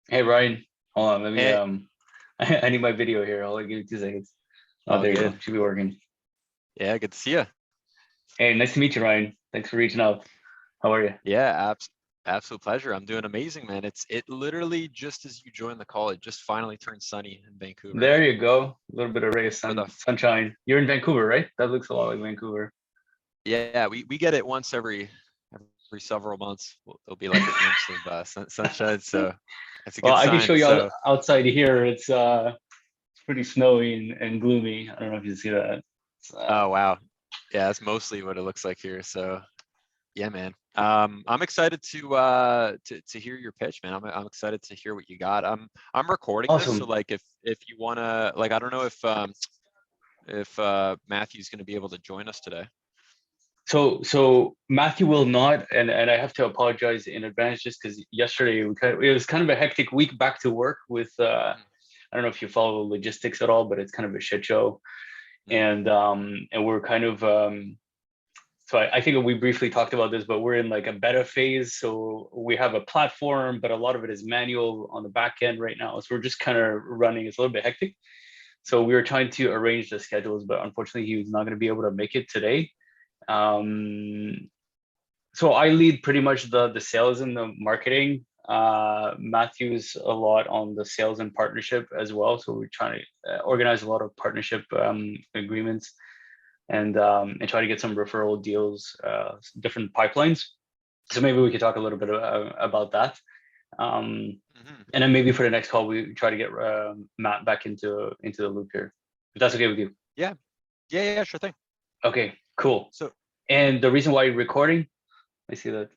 Hey Ryan, hold on. Let me Hey, I need my video here. Hold on, give me 2 seconds. Oh, all there you go. good. Should be working. Yeah, good to see you. Hey, nice to meet you, Ryan. Thanks for reaching out. How are you? Yeah, absolute pleasure. I'm doing amazing, man. It literally just as you joined the call, it just finally turned sunny in Vancouver. There you go. A little bit of ray of For the sunshine. You're in Vancouver, right? That looks a lot like Vancouver. yeah, we get it once every several months. There'll be like a glimpse of sunshine, so that's a Well, good I can show sign. you So, outside here. It's pretty snowy and gloomy. I don't know if you see that. It's, oh wow, yeah, that's mostly what it looks like here. So yeah, man. I'm excited to hear your pitch, man. I'm excited to hear what you got. I'm recording this, so awesome. like if you wanna like I don't know if Matthew's gonna be able to join us today. So Matthew will not, and I have to apologize in advance just because yesterday it was kind of a hectic week back to work with Mhm, I don't know if you follow logistics at all, but it's kind of a shit show, mhm. and we're kind of so I think we briefly talked about this, but we're in like a beta phase. So we have a platform, but a lot of it is manual on the back end right now. So we're just kind of running. It's a little bit hectic. So we were trying to arrange the schedules, but unfortunately he was not going to be able to make it today. Um, so I lead pretty much the sales and the marketing. Matthew's a lot on the sales and partnership as well. So we're trying to organize a lot of partnership agreements and try to get some referral deals, different pipelines. So maybe we could talk a little bit about that. Um, Mhm. and then maybe for the next call, we try to get Matt back into the loop here. If that's okay with you. Yeah, yeah, sure thing. Okay, cool. So, And the reason why you're recording, I see that.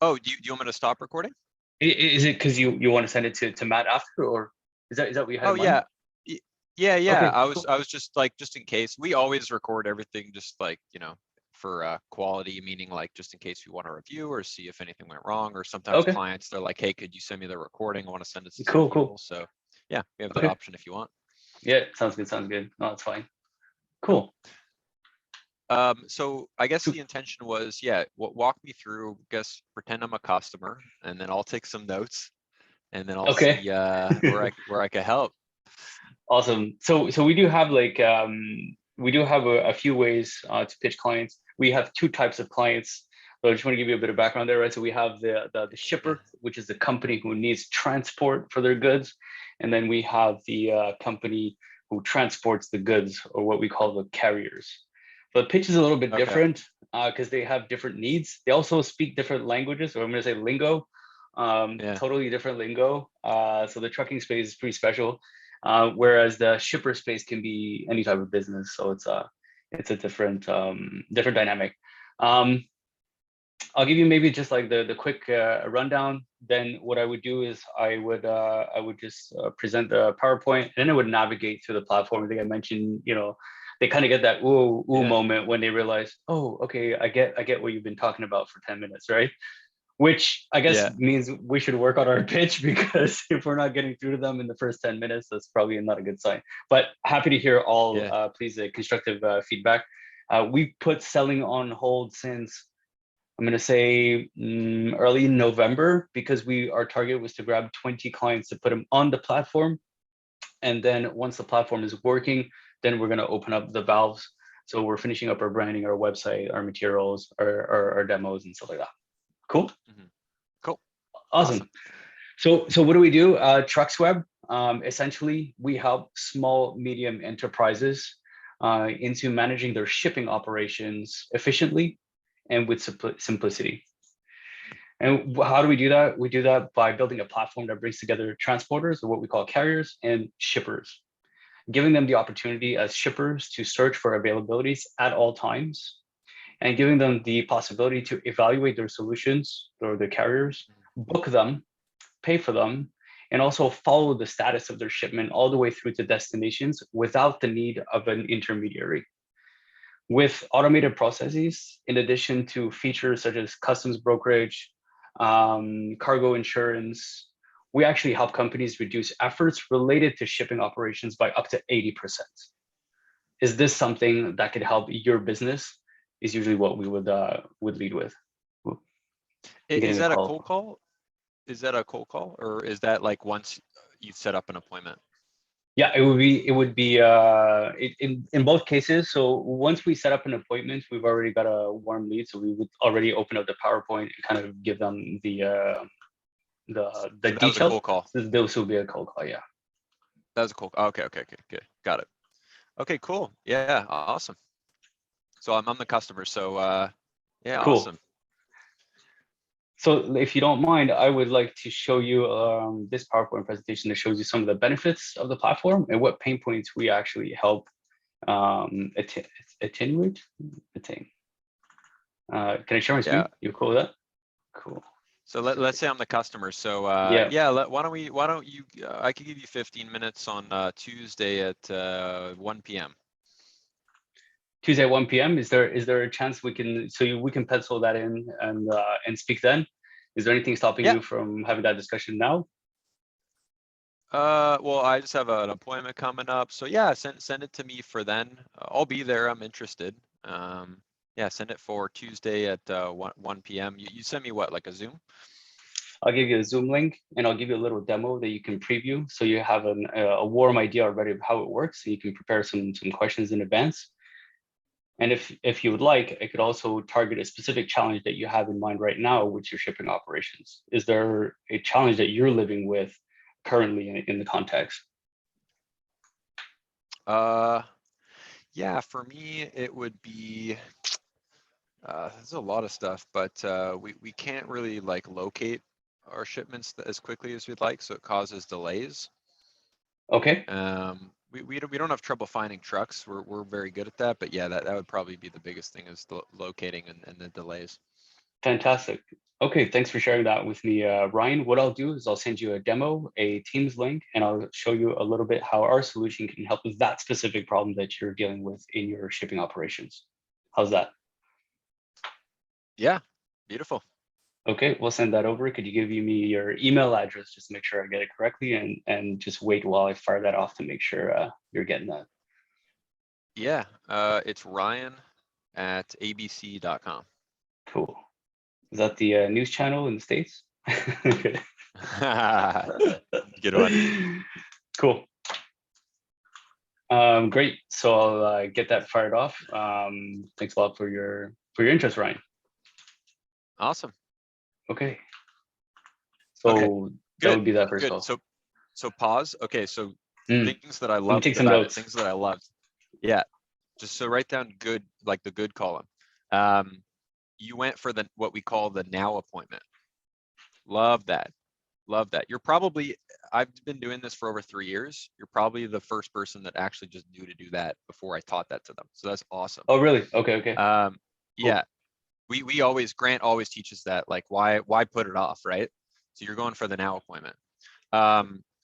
oh, do you want me to stop recording? Is it because you want to send it to Matt after, or is that what you had Oh in mind? yeah, Y- yeah. Okay, I was just like just in case. We always record everything, just like for quality, meaning like just in case we want to review or see if anything went wrong. Or sometimes okay, clients they're like, hey, could you send me the recording? I want to send it to some cool. people. So yeah, we have that Okay, option if you want. yeah, sounds good, sounds good. No, that's fine. Cool. Cool. So I guess So, the intention was, yeah, walk me through, guess, pretend I'm a customer, and then I'll take some notes, and then I'll okay. see where I can help. Awesome. So we do have we do have a few ways to pitch clients. We have two types of clients. So I just want to give you a bit of background there, right? So we have the shipper, which is the company who needs transport for their goods, and then we have the company who transports the goods, or what we call the carriers. So the pitch is a little bit Okay. different because they have different needs. They also speak different languages, or I'm going to say lingo, Yeah. totally different lingo. So the trucking space is pretty special, whereas the shipper space can be any type of business. So it's a different different dynamic. Um, I'll give you maybe just like the quick rundown. Then what I would do is I would just present the PowerPoint, and then I would navigate through the platform. I think I mentioned, they kind of get that ooh Yeah. moment when they realize, oh, okay, I get what you've been talking about for 10 minutes, right? Which I guess Yeah. means we should work on our pitch, because if we're not getting through to them in the first 10 minutes, that's probably not a good sign. But happy to hear all, Yeah. please, constructive feedback. We put selling on hold since, I'm going to say, early November, because our target was to grab 20 clients to put them on the platform. And then once the platform is working, then we're going to open up the valves. So we're finishing up our branding, our website, our materials, our demos, and stuff like that. Cool. Hmm. Cool. Awesome. Awesome. So what do we do? Truxweb. Essentially, we help small, medium enterprises into managing their shipping operations efficiently and with simplicity. And how do we do that? We do that by building a platform that brings together transporters, or what we call carriers, and shippers, giving them the opportunity as shippers to search for availabilities at all times, and giving them the possibility to evaluate their solutions or their carriers, book them, pay for them, and also follow the status of their shipment all the way through to destinations without the need of an intermediary. With automated processes, in addition to features such as customs brokerage, cargo insurance, we actually help companies reduce efforts related to shipping operations by up to 80%. Is this something that could help your business? Is usually what we would lead with. I'm Is getting a that a cold call. call? is that a cold call, or is that like once you've set up an appointment? Yeah, it would be in both cases. So once we set up an appointment, we've already got a warm lead, so we would already open up the PowerPoint and kind of give them the So that was a details. cold call. This will be a cold call, yeah. That was a cold. Okay, okay, okay, good, got it. Okay, cool. Yeah, awesome. So I'm the customer. So yeah, Cool. awesome. So if you don't mind, I would like to show you this PowerPoint presentation that shows you some of the benefits of the platform and what pain points we actually help attenuate. Attain. Can I share my screen? Yeah. You cool with that? Cool. So let's say I'm the customer. So Yeah. yeah, why don't you, I could give you 15 minutes on Tuesday at 1 p.m. Tuesday at 1 p.m. Is there a chance we can we can pencil that in and speak then? Is there anything stopping Yeah. you from having that discussion now? Well, I just have an appointment coming up. So yeah, send it to me for then. I'll be there. I'm interested. Yeah, send it for Tuesday at 1 p.m. You send me what, like a Zoom? I'll give you a Zoom link and I'll give you a little demo that you can preview, so you have a warm idea already of how it works, so you can prepare some questions in advance. And if you would like, I could also target a specific challenge that you have in mind right now with your shipping operations. Is there a challenge that you're living with currently in the context? Yeah, for me, it would be, there's a lot of stuff, but we can't really like locate our shipments as quickly as we'd like, so it causes delays. Okay. We don't have trouble finding trucks. We're very good at that, but yeah, that would probably be the biggest thing, is the locating and the delays. Fantastic. Okay, thanks for sharing that with me, Ryan. What I'll do is I'll send you a demo, a Teams link, and I'll show you a little bit how our solution can help with that specific problem that you're dealing with in your shipping operations. How's that? Yeah, beautiful. Okay, we'll send that over. Could you give me your email address just to make sure I get it correctly, and just wait while I fire that off to make sure you're getting that. Yeah, it's Ryan@abc.com. Cool. Is that the news channel in the States? Okay. Good one. Cool. Great. So I'll get that fired off. Thanks a lot for your interest, Ryan. Awesome. Okay. Okay, So that good, would be that first good. call. So pause. Okay, so Mm, things that I Let me loved take some about it, notes. things that I loved. Yeah, just so write down good, like the good column. You went for what we call the now appointment. Love that. Love that. You're probably, I've been doing this for over 3 years. You're probably the first person that actually just knew to do that before I taught that to them. So that's awesome. Oh, really? Okay. Okay. Cool. Yeah, Grant always teaches that, like, why put it off, right? So you're going for the now appointment.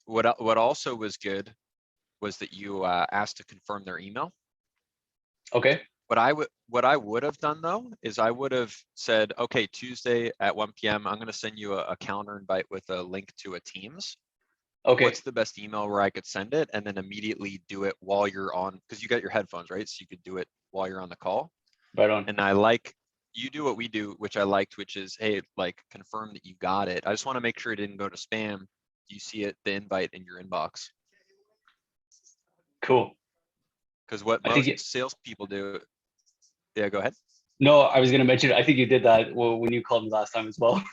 What also was good was that you asked to confirm their email. Okay. What I would have done though is I would have said, okay, Tuesday at 1 p.m. I'm going to send you a calendar invite with a link to a Teams. Okay. What's the best email where I could send it, and then immediately do it while you're on, because you got your headphones, right? So you could do it while you're on the call. Right on. And I like, you do what we do, which I liked, which is, hey, like, confirm that you got it. I just want to make sure it didn't go to spam. You see it, the invite in your inbox. Cool. Because what I think most salespeople do. Yeah, go ahead. No, I was going to mention, I think you did that when you called me last time as well.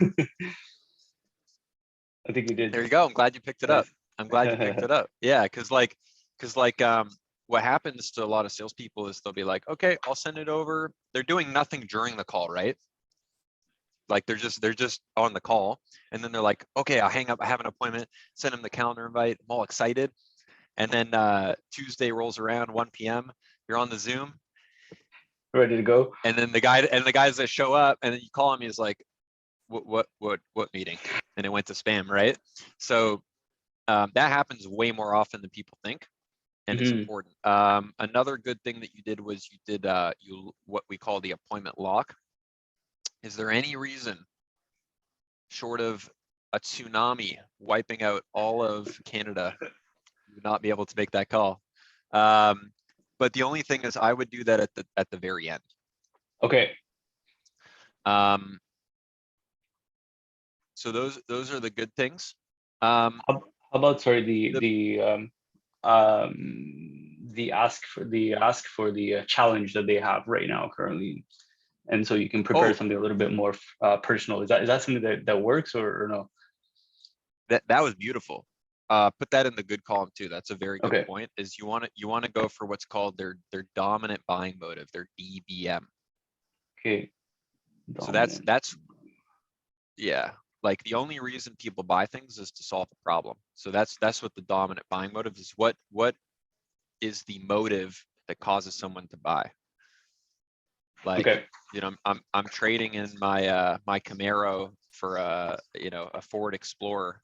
I think you did. There you go. I'm glad you picked it up. I'm glad you picked it up. Yeah, because what happens to a lot of salespeople is they'll be like, okay, I'll send it over. They're doing nothing during the call, right? Like they're just on the call, and then they're like, okay, I'll hang up. I have an appointment. Send them the calendar invite. I'm all excited, and then Tuesday rolls around, 1 p.m. You're on the Zoom, Ready to go. and then the guys that show up, and then you call him. He's like, what meeting? And it went to spam, right? So that happens way more often than people think, and it's important. Another good thing that you did was you did what we call the appointment lock. Is there any reason, short of a tsunami wiping out all of Canada, you would not be able to make that call? But the only thing is, I would do that at the very end. So those are the good things. How about, sorry, The- the ask for the challenge that they have right now currently, and so you can prepare oh, something a little bit more personal. Is that something that works, or no? that was beautiful. Put that in the good column too. That's a very good Okay. point. Is you want to go for what's called their dominant buying motive, their DBM. Okay. So Dominant. that's yeah. Like the only reason people buy things is to solve a problem. So that's what the dominant buying motive is. What is the motive that causes someone to buy? Like, Okay. you know, I'm trading in my my Camaro for a Ford Explorer.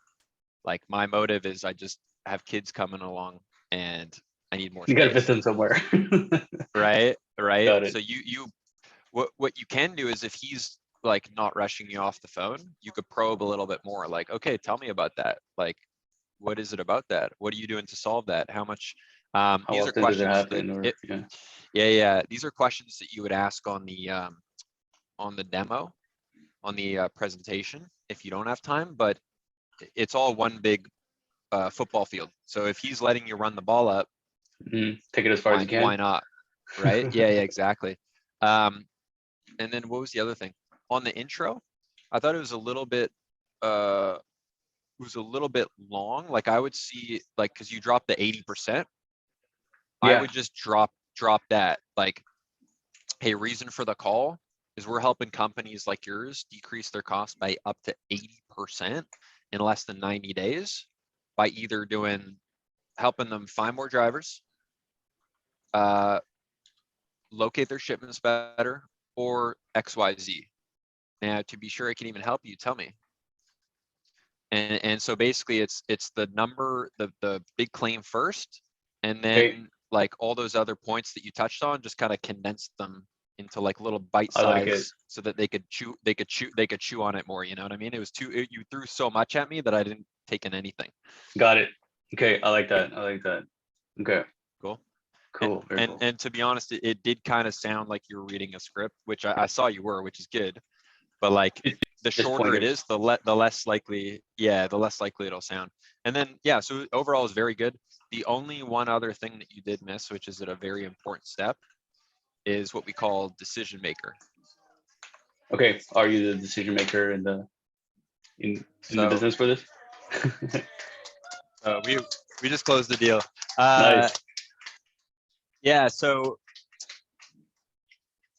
Like my motive is I just have kids coming along and I need more You gotta fit space. them somewhere. Right? Right. Got it. So you what you can do is if he's like not rushing you off the phone, you could probe a little bit more. Like, okay, tell me about that. Like, what is it about that? What are you doing to solve that? How much? How These are often does it questions that happen, or yeah? yeah. These are questions that you would ask on the demo, on the presentation if you don't have time. But it's all one big football field. So if he's letting you run the ball up, Take it as far as you why can. not? Right? Yeah, exactly. And then what was the other thing? On the intro, I thought it was a little bit long. Like I would see, like, because you dropped the 80%, I Yeah. would just drop that. Like, hey, reason for the call is we're helping companies like yours decrease their cost by up to 80% in less than 90 days by either helping them find more drivers, locate their shipments better, or XYZ. Now, to be sure I can even help you, tell me. And so basically it's the number, the big claim first, and Okay. then like all those other points that you touched on, just kind of condense them into like little bite I like it. size so that they could chew on it more. You know what I mean? It was you threw so much at me that I didn't take in anything. Got it. Okay. I like that. I like that. Okay. Cool. Cool. Very cool. And to be honest, it did kind of sound like you were reading a script, which I saw you were, which is good. But like the Just shorter it pointers. is, the less likely, the less likely it'll sound. And then, yeah, so overall is very good. The only one other thing that you did miss, which is a very important step, is what we call decision maker. Okay. Are you the decision maker in the So business for this? we just closed the deal. Nice. Yeah, so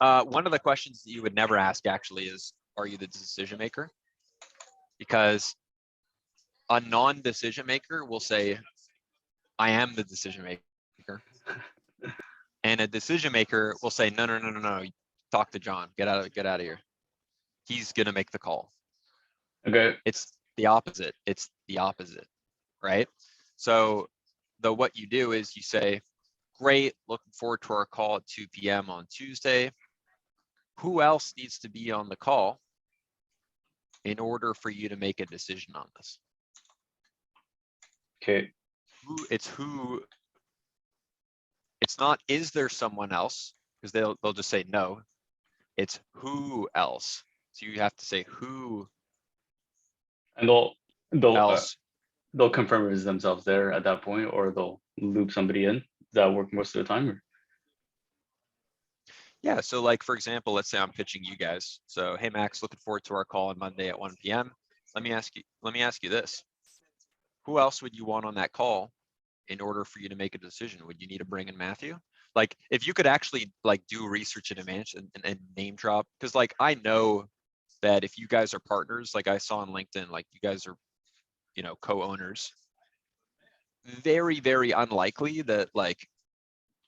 one of the questions that you would never ask actually is, are you the decision maker? Because a non-decision maker will say, I am the decision maker. And a decision maker will say, no, talk to John, get out of here. He's gonna make the call. Okay. It's the opposite. Right? So what you do is you say, great, looking forward to our call at 2 p.m. on Tuesday. Who else needs to be on the call in order for you to make a decision on this? Okay. It's not, is there someone else? Because they'll just say no. It's who else. So you have to say who And they'll else. they'll confirm it themselves there at that point, or they'll loop somebody in. Does that work most of the time? Or? Yeah, so like, for example, let's say I'm pitching you guys. So, hey, Max, looking forward to our call on Monday at 1 p.m. Let me ask you this. Who else would you want on that call in order for you to make a decision? Would you need to bring in Matthew? Like, if you could actually like do research in advance and name drop, because like I know that if you guys are partners, like I saw on LinkedIn, like you guys are, co-owners, very, very unlikely that like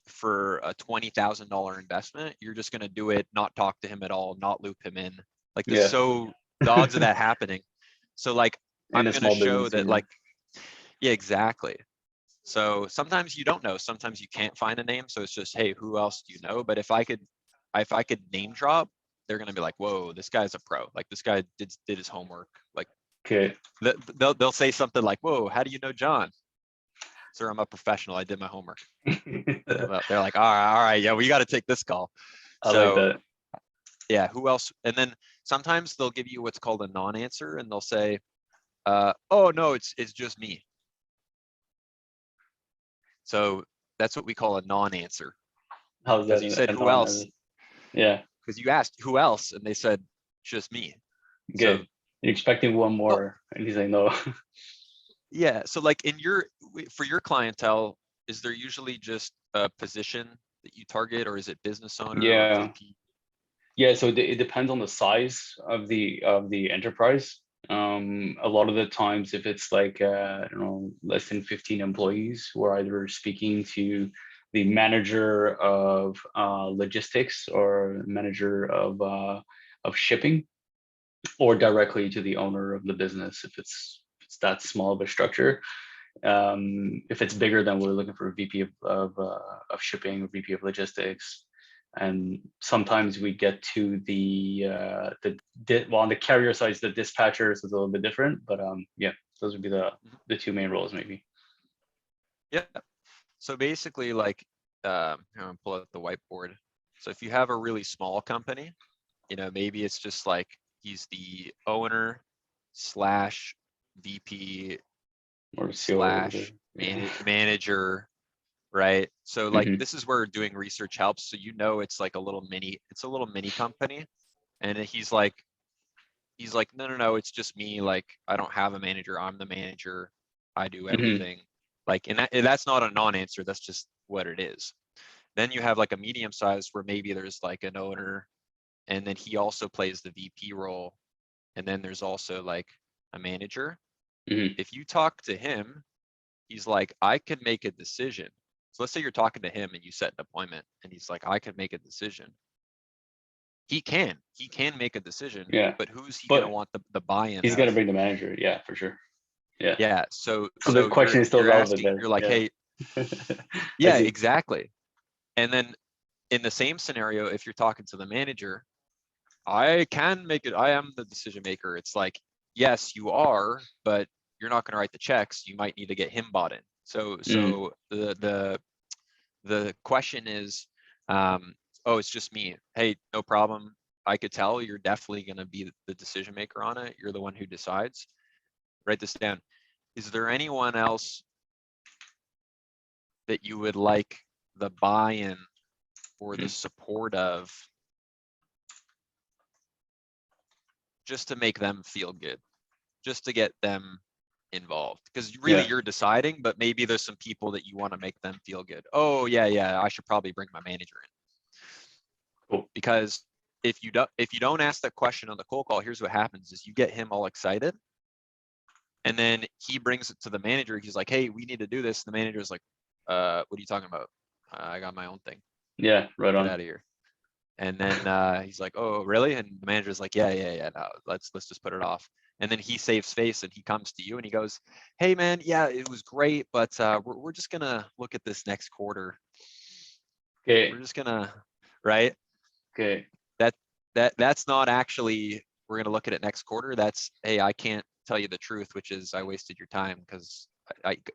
for a $20,000 investment, you're just going to do it, not talk to him at all, not loop him in. Like Yeah. the odds of that happening. So like, In I'm a going to small show business. that Yeah. like, yeah, exactly. So sometimes you don't know, sometimes you can't find a name. So it's just, hey, who else do you know? But if I could name drop, they're going to be like, whoa, this guy's a pro. Like this guy did his homework. Like Okay. they'll say something like, whoa, how do you know John? Sir, I'm a professional. I did my homework. They're like, all right, yeah, we got to take this call. I like So that. yeah, who else? And then sometimes they'll give you what's called a non-answer, and they'll say, oh no, it's just me. So that's what we call a non-answer. How's Because that you said a who else? Yeah, Because you asked who else, and they said just me. good. So You're expecting one well, more, and he's like, no. yeah. So like for your clientele, is there usually just a position that you target, or is it business owner or Yeah, VP? yeah. So it depends on the size of the enterprise. A lot of the times, if it's like I don't know, less than 15 employees, we're either speaking to the manager of logistics or manager of shipping, or directly to the owner of the business if it's that small of a structure. If it's bigger, then we're looking for a VP of shipping, or VP of logistics. And sometimes we get to well, on the carrier side, the dispatchers is a little bit different, but yeah, those would be Mhm. the two main roles maybe. Yeah. So basically, like, I'm gonna pull out the whiteboard. So if you have a really small company, maybe it's just like he's the owner slash VP Or CO or whatever. slash Yeah. manager, right? So like Hmm. this is where doing research helps. So it's like it's a little mini company. And he's like, no, it's just me. Like, I don't have a manager. I'm the manager. I do Hmm. everything. Like, and that's not a non-answer. That's just what it is. Then you have like a medium size where maybe there's like an owner, and then he also plays the VP role. And then there's also like a manager. Hmm. If you talk to him, he's like, I can make a decision. So let's say you're talking to him and you set an appointment, and he's like, I can make a decision. He can make a decision, Yeah, but who's he gonna but want the buy-in he's gonna of? bring the manager. Yeah, for sure. Yeah. Yeah, so So the so question you're is still you're relevant asking, then. you're like, Yeah. hey, I yeah, see. exactly. And then in the same scenario, if you're talking to the manager, I can make it, I am the decision maker. It's like, yes, you are, but you're not gonna write the checks. You might need to get him bought in. So Mm. so the question is, oh, it's just me. Hey, no problem. I could tell you're definitely gonna be the decision maker on it. You're the one who decides. Write this down. Is there anyone else that you would like the buy-in or the support of, just to make them feel good, just to get them involved? Because really Yeah. you're deciding, but maybe there's some people that you want to make them feel good. Oh yeah, I should probably bring my manager in. Cool. Because if you don't ask that question on the cold call, here's what happens is you get him all excited, and then he brings it to the manager. He's like, hey, we need to do this. The manager's like, what are you talking about? I got my own thing. Yeah. Right Get on. out of here. And then he's like, oh, really? And the manager's like, yeah, no, let's just put it off. And then he saves face and he comes to you and he goes, hey man, yeah, it was great, but we're just gonna look at this next quarter. Okay. We're just gonna, right? Okay. That that's not actually, we're gonna look at it next quarter. That's, hey, I can't tell you the truth, which is I wasted your time because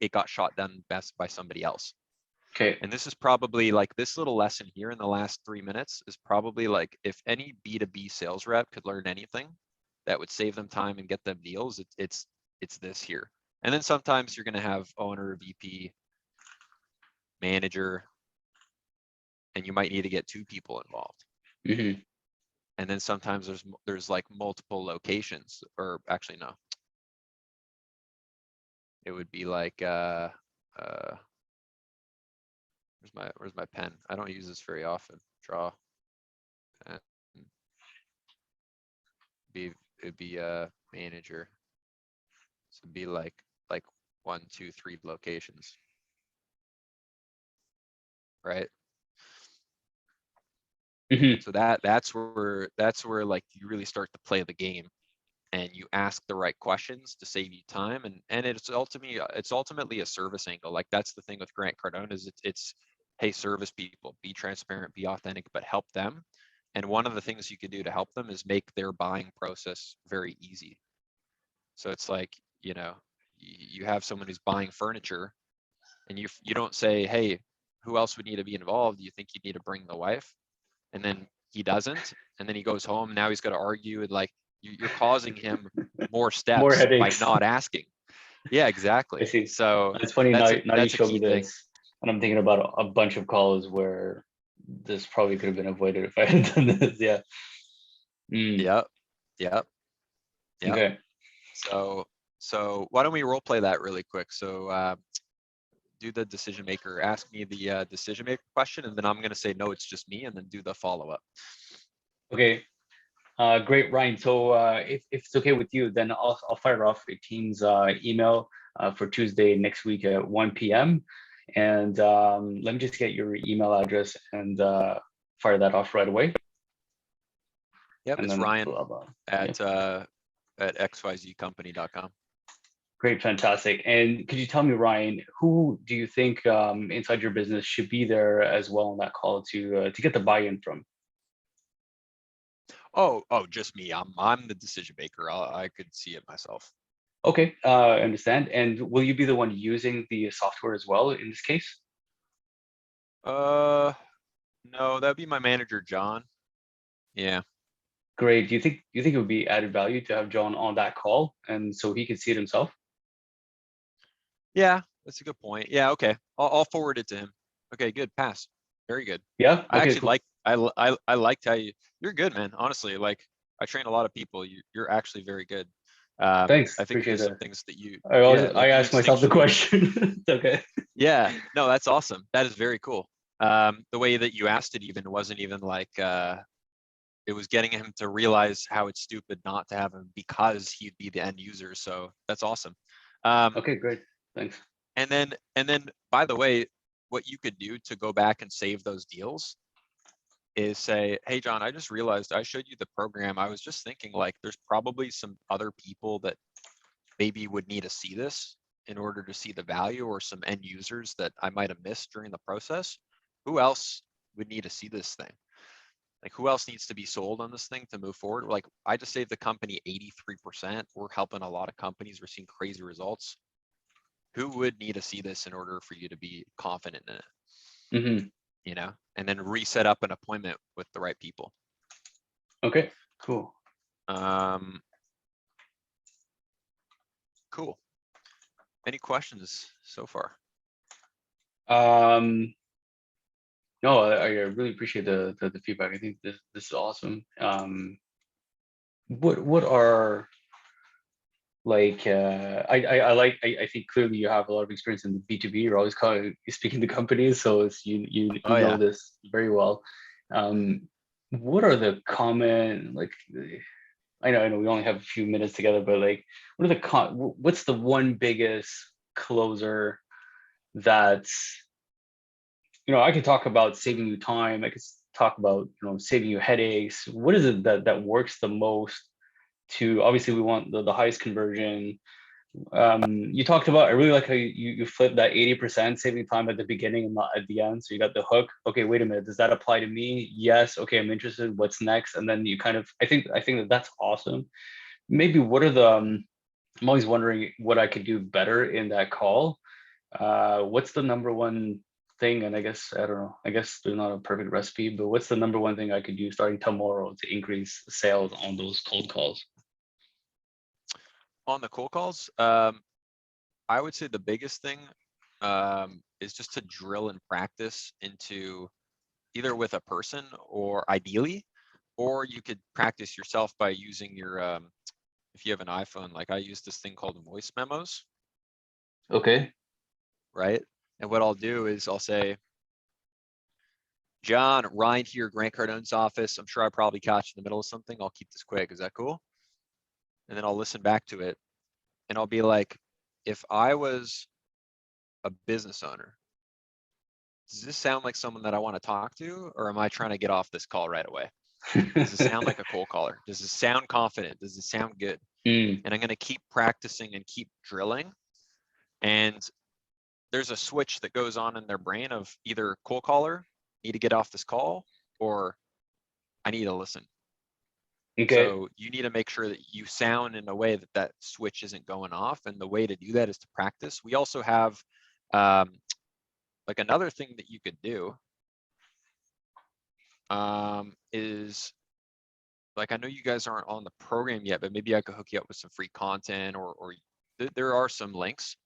it got shot done best by somebody else. Okay. And this is probably like, this little lesson here in the last 3 minutes is probably like, if any B2B sales rep could learn anything that would save them time and get them deals, it's this here. And then sometimes you're going to have owner, VP, manager, and you might need to get 2 people involved. Hmm. And then sometimes there's like multiple locations, or actually no, it would be like where's my pen? I don't use this very often. Draw. Pen. It'd be a manager. So it'd be like 1, 2, 3 locations, right? Hmm. So that's where like you really start to play the game, and you ask the right questions to save you time, and it's ultimately a service angle. Like, that's the thing with Grant Cardone is it's hey, service people, be transparent, be authentic, but help them. And one of the things you could do to help them is make their buying process very easy. So it's like, you have someone who's buying furniture, and you don't say, hey, who else would need to be involved? You think you need to bring the wife? And then he doesn't, and then he goes home, now he's got to argue, and like you're causing him more More steps by headaches. not asking. Yeah, I exactly. see. So It's funny now you that's a show me key thing. this, and I'm thinking about a bunch of calls where this probably could have been avoided if I had done this. Yeah. Mm, Yep, yep, yep. okay. So why don't we role play that really quick? So do the decision maker, ask me the decision maker question, and then I'm gonna say no, it's just me, and then do the follow up. Okay. Great, Ryan. So if it's okay with you, then I'll fire off a team's email for Tuesday next week at 1 p.m. And let me just get your email address and fire that off right away. Yep, And it's then Ryan blah, blah. Yeah. at xyzcompany.com. Great, fantastic. And could you tell me, Ryan, who do you think inside your business should be there as well on that call to get the buy-in from? Oh, just me. I'm the decision maker. I could see it myself. Okay, I understand. And will you be the one using the software as well in this case? No, that'd be my manager, John. Yeah. Great. Do you think it would be added value to have John on that call and so he could see it himself? Yeah, that's a good point. Yeah, okay. I'll forward it to him. Okay, good. Pass. Very good. Yeah. I Okay. actually Cool. I liked how you're good, man. Honestly, like I train a lot of people. You're actually very good. Thanks. I think Appreciate there's some that. things that you, I always yeah, I like you ask myself the instinctually. question. It's okay. Yeah, no, that's awesome. That is very cool. The way that you asked it even wasn't even like it was getting him to realize how it's stupid not to have him because he'd be the end user. So that's awesome. Um, Okay. Great. Thanks. and then by the way, what you could do to go back and save those deals is say, hey John, I just realized I showed you the program. I was just thinking like there's probably some other people that maybe would need to see this in order to see the value, or some end users that I might have missed during the process. Who else would need to see this thing? Like who else needs to be sold on this thing to move forward? Like I just saved the company 83%. We're helping a lot of companies. We're seeing crazy results. Who would need to see this in order for you to be confident in it? Hmm. And then reset up an appointment with the right people. Okay. Cool. Cool. Any questions so far? Um. No, I really appreciate the feedback. I think this is awesome. What are like I think clearly you have a lot of experience in the B2B. You're always speaking to companies, so it's Oh you know yeah. this very well. What are the common like I know we only have a few minutes together, but like what's the one biggest closer that's I could talk about saving you time. I could talk about saving you headaches. What is it that works the most to obviously we want the highest conversion. You talked about, I really like how you flipped that 80% saving time at the beginning and not at the end. So you got the hook. Okay, wait a minute. Does that apply to me? Yes. Okay, I'm interested. What's next? And then you kind of, I think that's awesome. Maybe what are I'm always wondering what I could do better in that call. What's the number one thing? And I guess, I don't know, I guess there's not a perfect recipe, but what's the number one thing I could do starting tomorrow to increase sales on those cold calls? On the cold calls, I would say the biggest thing is just to drill and practice into either with a person, or ideally, or you could practice yourself by using your, if you have an iPhone, like I use this thing called voice memos, Okay. right? And what I'll do is I'll say, John, Ryan here, Grant Cardone's office. I'm sure I probably caught you in the middle of something. I'll keep this quick. Is that cool? And then I'll listen back to it and I'll be like, if I was a business owner, does this sound like someone that I want to talk to, or am I trying to get off this call right away? Does it sound like a cold caller? Does it sound confident? Does it sound good? Mm, And I'm going to keep practicing and keep drilling. And there's a switch that goes on in their brain of either cold caller, need to get off this call, or I need to listen. okay. So you need to make sure that you sound in a way that that switch isn't going off. And the way to do that is to practice. We also have like another thing that you could do is like, I know you guys aren't on the program yet, but maybe I could hook you up with some free content, or there are some links,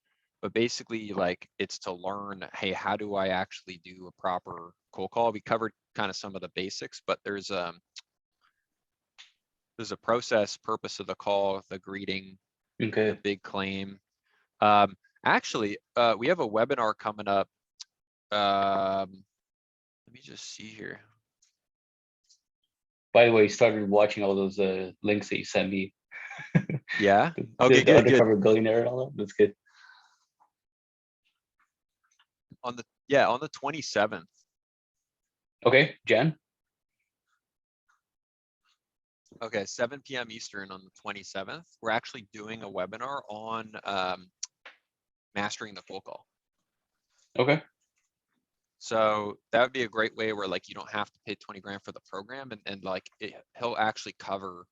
but basically like it's to learn, hey, how do I actually do a proper cold call? We covered kind of some of the basics, but there's a process, purpose of the call, the greeting, the Okay. big claim. Actually, we have a webinar coming up. Let me just see here. By the way, started watching all those links that you sent me. Yeah. The, Okay, the good, good. undercover billionaire and all that. That's good. On the 27th. Okay, Jan. Okay, 7 p.m. Eastern on the 27th. We're actually doing a webinar on mastering the cold call. Okay. So that would be a great way where like you don't have to pay 20 grand for the program, and like he'll actually cover,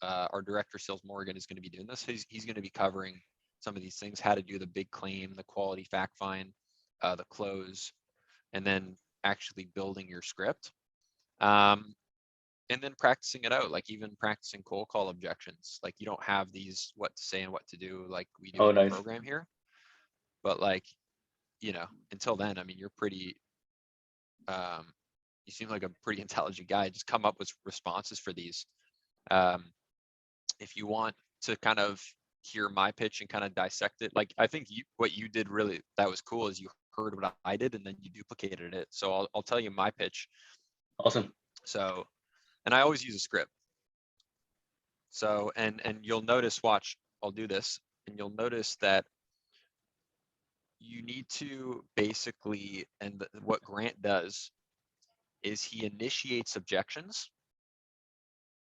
our director of sales, Morgan, is going to be doing this. He's going to be covering some of these things, how to do the big claim, the quality fact find, the close, and then actually building your script. And then practicing it out, like even practicing cold call objections. Like you don't have these what to say and what to do like we do Oh, in the nice. program here. But like, until then, I mean, you're pretty, you seem like a pretty intelligent guy. Just come up with responses for these. If you want to kind of hear my pitch and kind of dissect it, like I think what you did really that was cool is you heard what I did and then you duplicated it. So I'll tell you my pitch. Awesome. So, and I always use a script. So, and you'll notice, watch, I'll do this, and you'll notice that you need to basically, and what Grant does is he initiates objections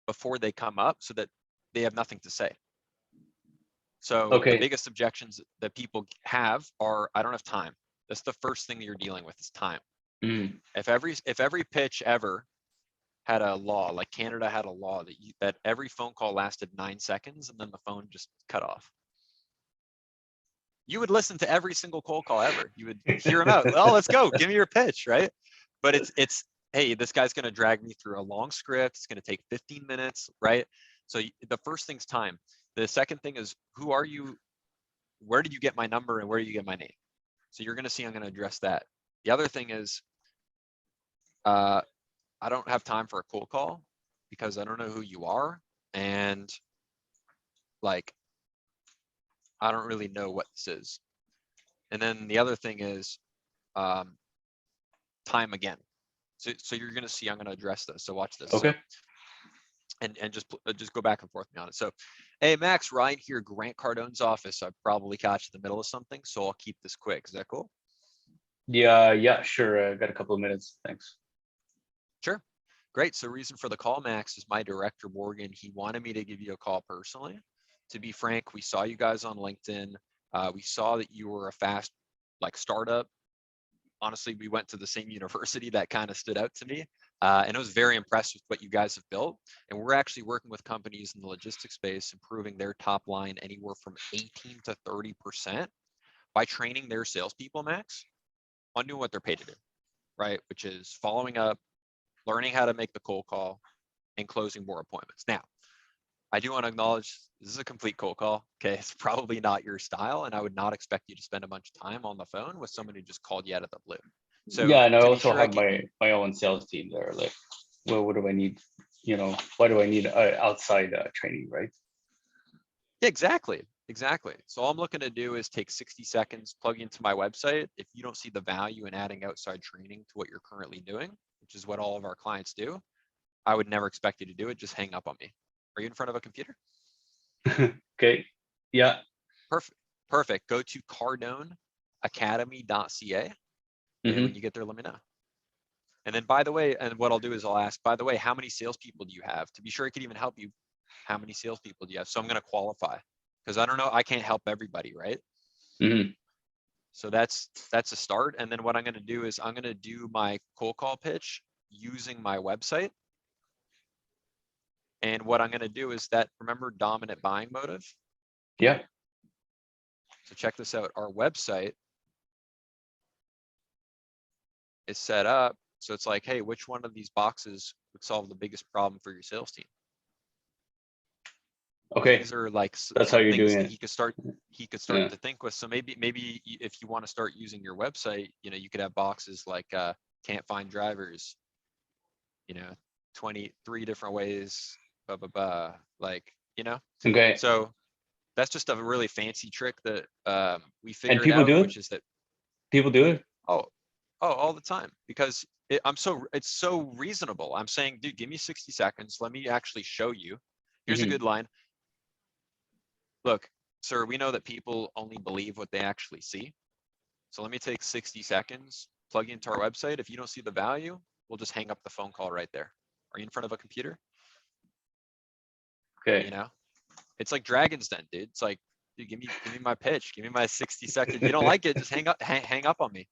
before they come up so that they have nothing to say. So the Okay. biggest objections that people have are, I don't have time. That's the first thing that you're dealing with is time. Mm. If every pitch ever had a law, like Canada had a law that every phone call lasted 9 seconds and then the phone just cut off, you would listen to every single cold call ever. You would hear them out. Oh, let's go. Give me your pitch, right? But it's hey, this guy's going to drag me through a long script. It's going to take 15 minutes, right? So the first thing's time. The second thing is, who are you? Where did you get my number and where do you get my name? So you're going to see I'm going to address that. The other thing is, I don't have time for a cold call because I don't know who you are. And like, I don't really know what this is. And then the other thing is, time again. So you're going to see I'm going to address this. So watch this. Okay. So, and just go back and forth with me on it. So, hey, Max, Ryan here, Grant Cardone's office. I probably caught you in the middle of something, so I'll keep this quick. Is that cool? Yeah, sure. I got a couple of minutes. Thanks. Sure. Great. So reason for the call, Max, is my director, Morgan. He wanted me to give you a call personally. To be frank, we saw you guys on LinkedIn. We saw that you were a fast startup. Honestly, we went to the same university. That kind of stood out to me. And I was very impressed with what you guys have built. And we're actually working with companies in the logistics space, improving their top line anywhere from 18 to 30% by training their salespeople, Max, on doing what they're paid to do, right? Which is following up, learning how to make the cold call, and closing more appointments. Now, I do want to acknowledge this is a complete cold call. Okay, it's probably not your style, and I would not expect you to spend a bunch of time on the phone with someone who just called you out of the blue. So Yeah, and I to be also sure, have my own sales team there. Like, well, what do I need? Why do I need outside training, right? Yeah, exactly. So all I'm looking to do is take 60 seconds, plug into my website. If you don't see the value in adding outside training to what you're currently doing, which is what all of our clients do, I would never expect you to do it. Just hang up on me. Are you in front of a computer? Okay. Yeah. Perfect. Go to cardoneacademy.ca. And when you get there, let me know. And then, by the way, and what I'll do is I'll ask, by the way, how many salespeople do you have? To be sure, I could even help you. How many salespeople do you have? So I'm going to qualify because I don't know. I can't help everybody, right? Mm-hmm. So that's a start. And then what I'm going to do is I'm going to do my cold call pitch using my website. And what I'm going to do is that, remember dominant buying motive? Yeah. So check this out. Our website is set up So it's like, hey, which one of these boxes would solve the biggest problem for your sales team? Okay, These are like that's how some you're things doing that it. he could start Yeah. to think with. So maybe if you want to start using your website, you could have boxes like can't find drivers, 23 different ways, blah blah blah, like, Okay. so that's just a really fancy trick that we And figured people out, do it. which is that, People do it. oh all the time, because it's so reasonable. I'm saying, dude, give me 60 seconds, let me actually show you. Here's a Mhm. good line. Look, sir, we know that people only believe what they actually see. So let me take 60 seconds, plug into our website. If you don't see the value, we'll just hang up the phone call right there. Are you in front of a computer? Okay. It's like Dragon's Den, dude. It's like, dude, give me my pitch. Give me my 60 seconds. You don't like it, just hang up on me.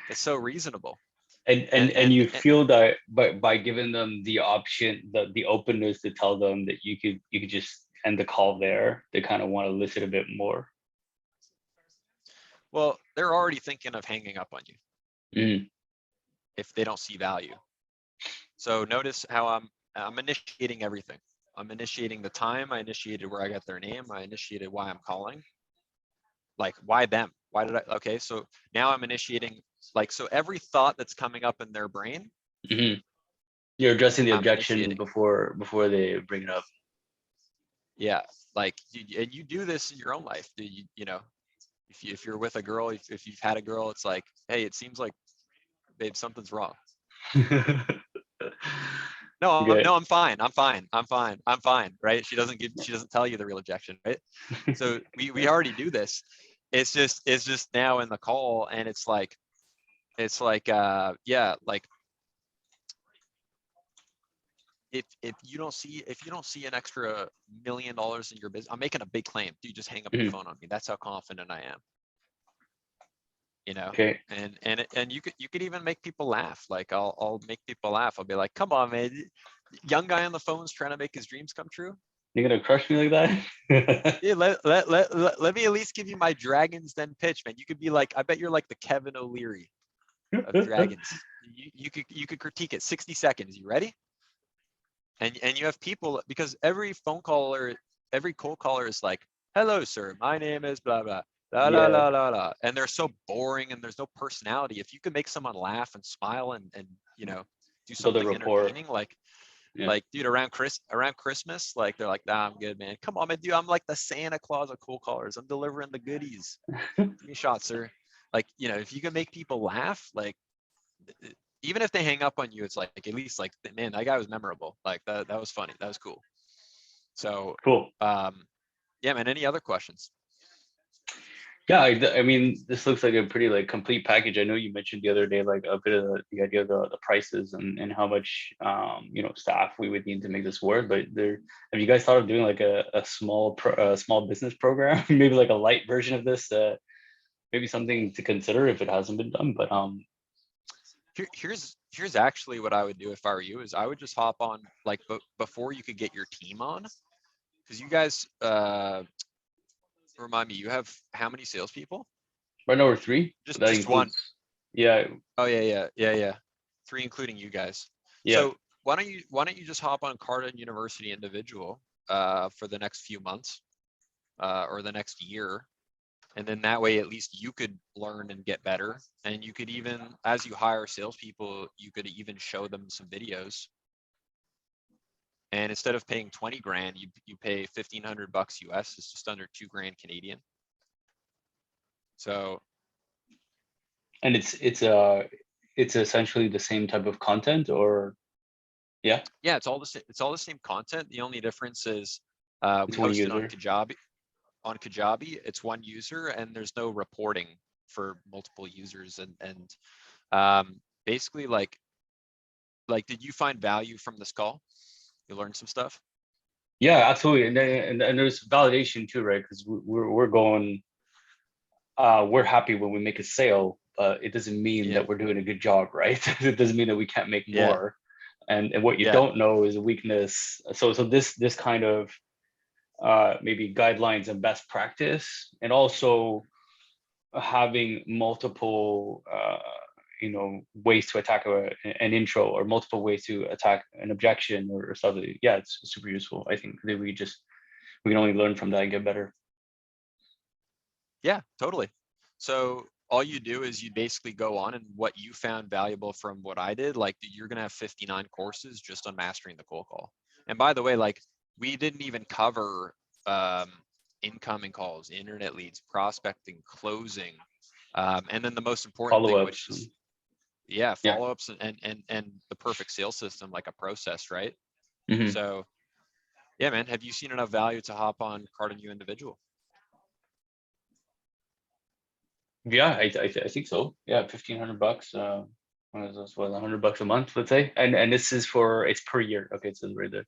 It's so reasonable. And you feel that by giving them the option, the openness to tell them that you could just end the call there, they kind of want to listen a bit more. well, they're already thinking of hanging up on you Mhm. if they don't see value. So notice how I'm initiating everything. I'm initiating the time. I initiated where I got their name. I initiated why I'm calling. Like, why them? Why did I? Okay, so now I'm initiating, like, so every thought that's coming up in their brain, Mhm. You're addressing the I'm objection initiating. before they bring it up. Yeah, like, and you do this in your own life. If you're with a girl, if you've had a girl, it's like, hey, it seems like, babe, something's wrong. Okay. No, I'm fine. I'm fine. I'm fine. I'm fine. Right? She doesn't tell you the real objection, right? So we already do this. It's just now in the call, and it's like, yeah, like, if you don't see an extra $1 million in your business, I'm making a big claim, dude, just hang up the Mhm. phone on me. That's how confident I am. Okay. And you could even make people laugh. Like, I'll make people laugh. I'll be like, come on, man, young guy on the phone's trying to make his dreams come true. You're gonna crush me like that? Yeah, let me at least give you my Dragons Den pitch, man. You could be like, I bet you're like the Kevin O'Leary of Dragons. You could critique it. 60 seconds. You ready? And you have people, because every cold caller is like, hello, sir, my name is blah blah la la Yeah. la la la, and they're so boring and there's no personality. If you can make someone laugh and smile and do Build a something rapport. entertaining, like, Yeah. dude, around Christmas, like, they're like, nah, I'm good, man. Come on, man, dude, I'm like the Santa Claus of cold callers. I'm delivering the goodies. Give me a shot, sir. Like, if you can make people laugh, like, even if they hang up on you, it's like, at least, like, man, that guy was memorable. Like, that was funny. That was cool. So, Cool. yeah, man, any other questions? Yeah, I mean, this looks like a pretty like complete package. I know you mentioned the other day like a bit of the idea of the prices and how much staff we would need to make this work. But there, have you guys thought of doing like a small business program, maybe like a light version of this? Maybe something to consider if it hasn't been done. But Here's actually what I would do if I were you, is I would just hop on, like, before you could get your team on, because you guys, remind me, you have how many salespeople? right now we're three, but that Just one. includes, yeah, Oh yeah. 3 including you guys. yeah. So why don't you just hop on Cardone University individual for the next few months, or the next year, and then that way at least you could learn and get better, and you could even, as you hire salespeople, you could even show them some videos, and instead of paying 20 grand, you pay $1,500 US. It's just under 2 grand Canadian. So And it's essentially the same type of content, or yeah, yeah, it's all the same content. The only difference is we it's one host it user. on Kajabi. It's one user, and there's no reporting for multiple users, and basically, like, did you find value from this call? You learned some stuff? Yeah, absolutely. And there's validation too, right? Because we're going, we're happy when we make a sale, but it doesn't mean Yeah, that we're doing a good job, right? It doesn't mean that we can't make yeah, more. And what you yeah, don't know is a weakness. So this kind of maybe guidelines and best practice, and also having multiple ways to attack an intro, or multiple ways to attack an objection or something. Yeah, it's super useful. I think that we can only learn from that and get better. Yeah, totally. So all you do is you basically go on, and what you found valuable from what I did, like you're going to have 59 courses just on mastering the cold call. And by the way, like we didn't even cover incoming calls, internet leads, prospecting, closing. And then the most important thing, which Follow-ups. is, yeah, Yeah. follow-ups and the perfect sales system, like a process, right? Mhm. So yeah, man, have you seen enough value to hop on Cardone individual? Yeah, I think so. Yeah, $1,500. What is this? What, $100 a month, let's say. And this is it's per year. Okay, it says right there.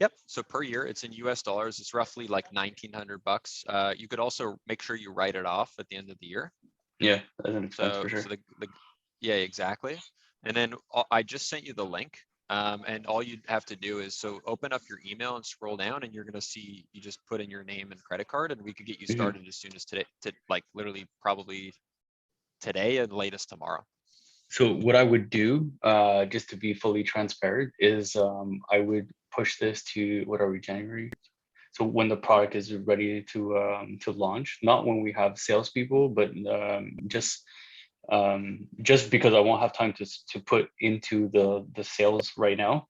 Yep. So per year, it's in US dollars. It's roughly like $1,900. You could also make sure you write it off at the end of the year. Yeah, that's an expense for So sure. yeah, exactly. And then I just sent you the link. And all you'd have to do is open up your email and scroll down, and you're gonna see you just put in your name and credit card, and we could get you Mhm. started as soon as today, like literally probably today and latest tomorrow. So what I would do, just to be fully transparent, is I would push this to, what are we, January? So when the product is ready to launch, not when we have salespeople, but just because I won't have time to put into the sales right now,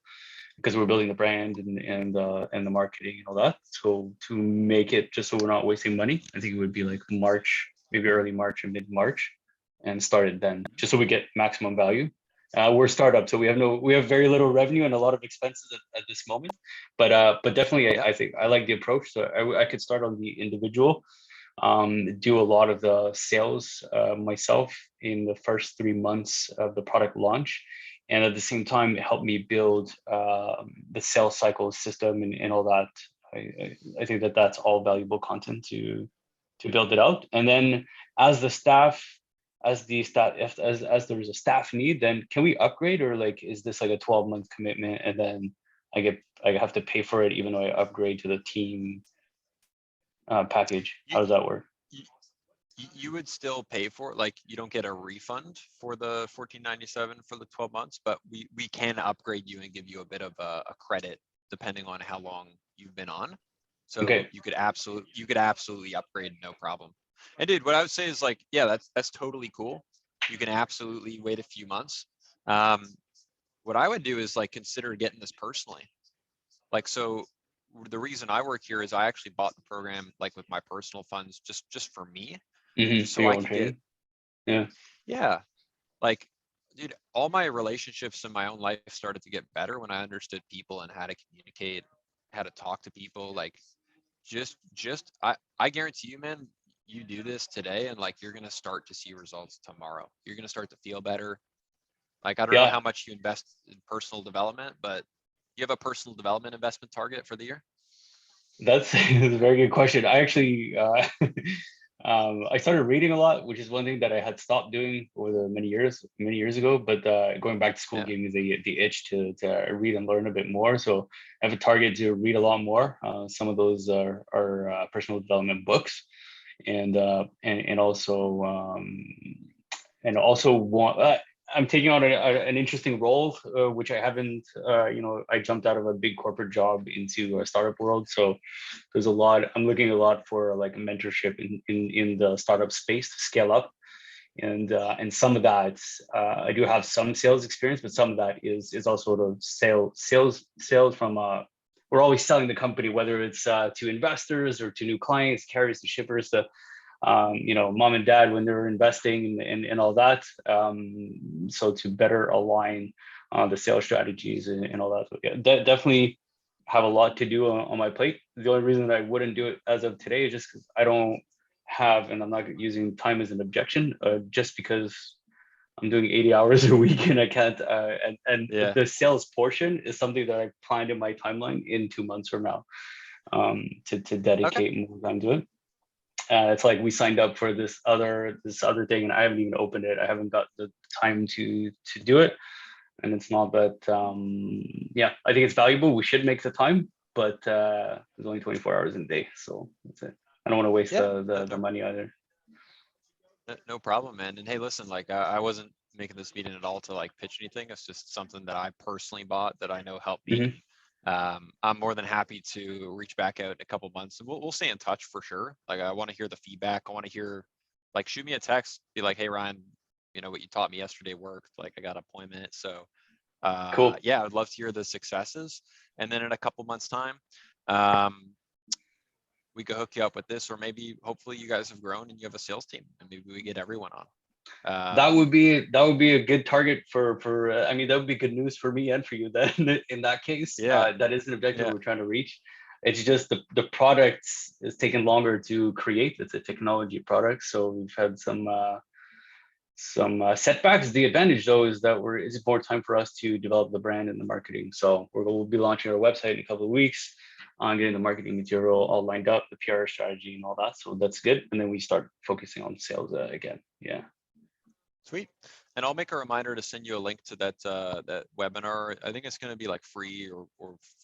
because we're building the brand and the marketing and all that. So to make it, just so we're not wasting money, I think it would be like March, maybe early March or mid March, and start it then, just so we get maximum value. We're a startup, so we have very little revenue and a lot of expenses at this moment. But definitely, Yep. I think I like the approach. So I could start on the individual, do a lot of the sales myself in the first 3 months of the product launch, and at the same time help me build the sales cycle system and all that. I think that that's all valuable content to build it out. And then as the staff, as there is a staff need, then can we upgrade, or like is this like a 12-month commitment and then I have to pay for it even though I upgrade to the team package? You, How does that work? you would still pay for it. Like you don't get a refund for the 14.97 for the 12 months, but we can upgrade you and give you a bit of a credit depending on how long you've been on. So Okay. you could absolutely upgrade, no problem. And dude, what I would say is like, yeah, that's totally cool. You can absolutely wait a few months. What I would do is like consider getting this personally. Like, so the reason I work here is I actually bought the program like with my personal funds, just for me, just For so your I own could get, training. Yeah. yeah, like, dude, all my relationships in my own life started to get better when I understood people and how to communicate, how to talk to people. Like, I guarantee you, man, you do this today and like you're gonna start to see results tomorrow. You're gonna start to feel better. Like, I don't know Yeah, how much you invest in personal development, but you have a personal development investment target for the year? that's, that's a very good question. I actually I started reading a lot, which is one thing that I had stopped doing over the many years ago. But going back to school Yeah. gave me the itch to read and learn a bit more. So I have a target to read a lot more. Some of those are personal development books, and also want. I'm taking on an interesting role, which I haven't. I jumped out of a big corporate job into a startup world, so there's a lot. I'm looking a lot for like mentorship in the startup space to scale up, and some of that I do have some sales experience, but some of that is also the sales from we're always selling the company, whether it's to investors or to new clients, carriers, to shippers, to mom and dad when they're investing and all that. So to better align the sales strategies and all that. So yeah, definitely have a lot to do on my plate. The only reason that I wouldn't do it as of today is just because I don't have, and I'm not using time as an objection, just because I'm doing 80 hours a week and I can't. And Yeah. the sales portion is something that I planned in my timeline in 2 months from now, to Okay. dedicate more time to it. It's like we signed up for this other thing and I haven't even opened it. I haven't got the time to do it. And it's not that yeah, I think it's valuable. We should make the time, but there's only 24 hours in a day. So that's it. I don't want to waste Yeah. the money either. No problem, man. And hey, listen, like I wasn't making this meeting at all to like pitch anything. It's just something that I personally bought that I know helped me. Mhm. I'm more than happy to reach back out in a couple months. We'll stay in touch for sure. Like I want to hear the feedback. I want to hear, like, shoot me a text, be like, hey Ryan, you know what you taught me yesterday worked. Like I got an appointment. So Cool. yeah, I'd love to hear the successes. And then in a couple months time, um, we could hook you up with this, or maybe hopefully you guys have grown and you have a sales team and maybe we get everyone on. That would be a good target for I mean, that would be good news for me and for you then in that case. Yeah, That is an objective yeah, we're trying to reach. It's just the product is taking longer to create. It's a technology product, so we've had some setbacks. The advantage though is that it's more time for us to develop the brand and the marketing. So we'll be launching our website in a couple of weeks on getting the marketing material all lined up, the PR strategy and all that. So that's good. And then we start focusing on sales again. Yeah. sweet. And I'll make a reminder to send you a link to that webinar. I think it's going to be like free or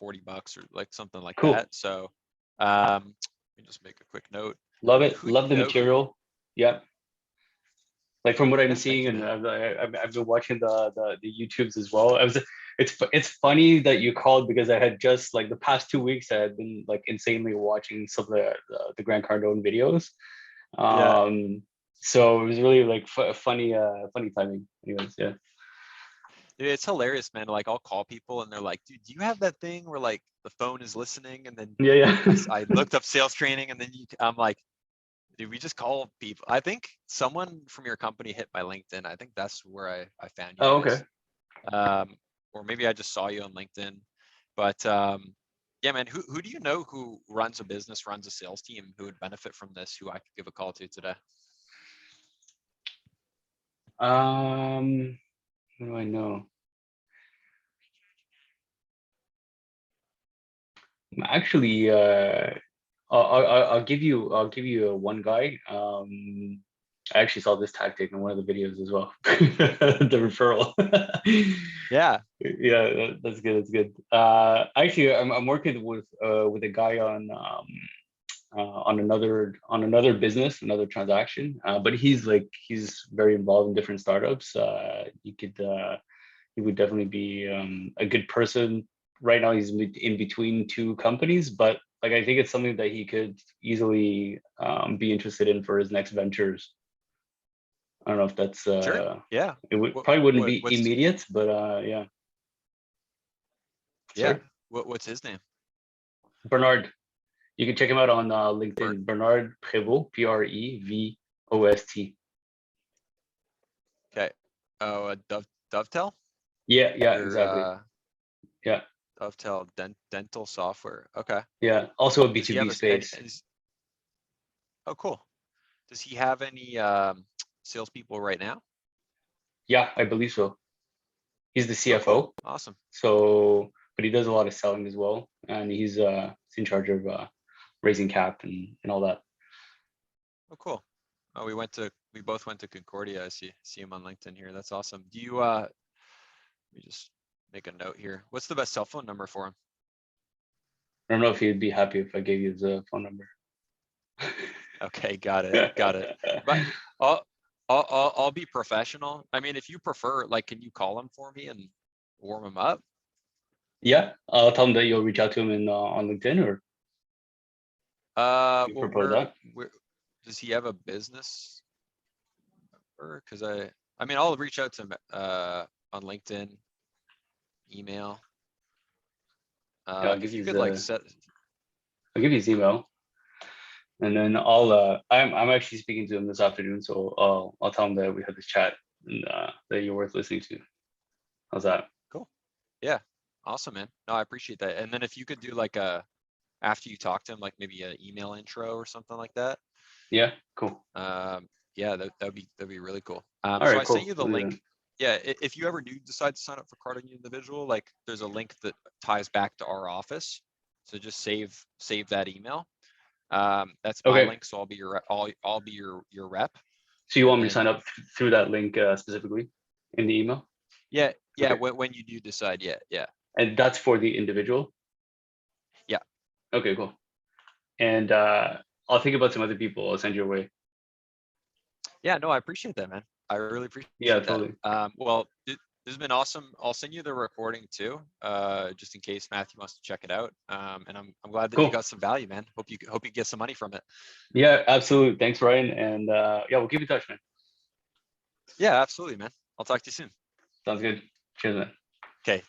$40 or like something like Cool. that. So let me just make a quick note. Love And it. who do Love you the know who? material. Yeah. Like from what I'm Yeah, thank seeing, you, and man. I've been watching the YouTubes as well. It's funny that you called because I had just like the past 2 weeks I had been like insanely watching some of the Grant Cardone videos. Yeah. Um, so it was really like funny timing. Anyways, yeah. Dude, it's hilarious, man. Like I'll call people and they're like, dude, do you have that thing where like the phone is listening? And then Yeah, yeah. I looked up sales training and then I'm like, dude, we just call people. I think someone from your company hit my LinkedIn. I think that's where I found you Oh, guys. okay. Or maybe I just saw you on LinkedIn. But yeah, man, who do you know who runs a business, runs a sales team who would benefit from this, who I could give a call to today? What do I know? Actually, I'll give you one guy. I actually saw this tactic in one of the videos as well. The referral. Yeah. Yeah, that's good. That's good. Actually, I'm working with a guy on another business, another transaction. But he's very involved in different startups. He would definitely be a good person. Right now, he's in between two companies, but like I think it's something that he could easily be interested in for his next ventures. I don't know if that's Sure. Yeah. it would What probably wouldn't what be what's immediate, but yeah. yeah. Sorry, What's his name? Bernard. You can check him out on Bern. LinkedIn. Bernard Prévost, Prevost. Okay. Oh, Dovetail Yeah, yeah, or exactly. Yeah, Dovetail dental software. Okay. yeah. Also a Does he B2B have any, space. oh, cool. Does he have any salespeople right now? Yeah, I believe so. He's the Oh, cool. CFO. Awesome. So, but he does a lot of selling as well, and he's in charge of raising cap and all that. Oh, cool. Oh, we both went to Concordia. I see him on LinkedIn here. That's awesome. Do you let me just make a note here. What's the best cell phone number for him? I don't know if he'd be happy if I gave you his phone number. Okay, got it. Got it. But I'll I'll be professional. I mean, if you prefer, like, can you call him for me and warm him up? Yeah, I'll tell him that you'll reach out to him on LinkedIn, or you Well, propose that. where does he have a business? Or because I mean, I'll reach out to him on LinkedIn, email. Yeah, If you could like set. I'll give you his email, and then I'm actually speaking to him this afternoon, so I'll tell him that we had this chat and that you're worth listening to. How's that? Cool. Yeah. Awesome, man. No, I appreciate that. And then if you could do like after you talk to him, like maybe an email intro or something like that. Yeah, cool. Yeah, that'd be really cool. All So right, I sent cool. you the We'll do link. that. Yeah, if you ever do decide to sign up for Cardone Individual, like there's a link that ties back to our office. So just save that email. That's my Okay, link, so I'll be your rep. so you And want me to then sign up through that link specifically in the email? yeah, Okay, when you do decide, yeah. and that's for the individual. Yeah. Okay, cool. And I'll think about some other people. I'll send your way. Yeah, no, I appreciate that, man. I really appreciate Yeah, that. totally. Well, this has been awesome. I'll send you the recording too, just in case Matthew wants to check it out. And I'm glad that you Cool. got some value, man. Hope you get some money from it. Yeah, absolutely. Thanks, Ryan. And yeah, we'll keep in touch, man. Yeah, absolutely, man. I'll talk to you soon. Sounds good. Cheers, man. Okay.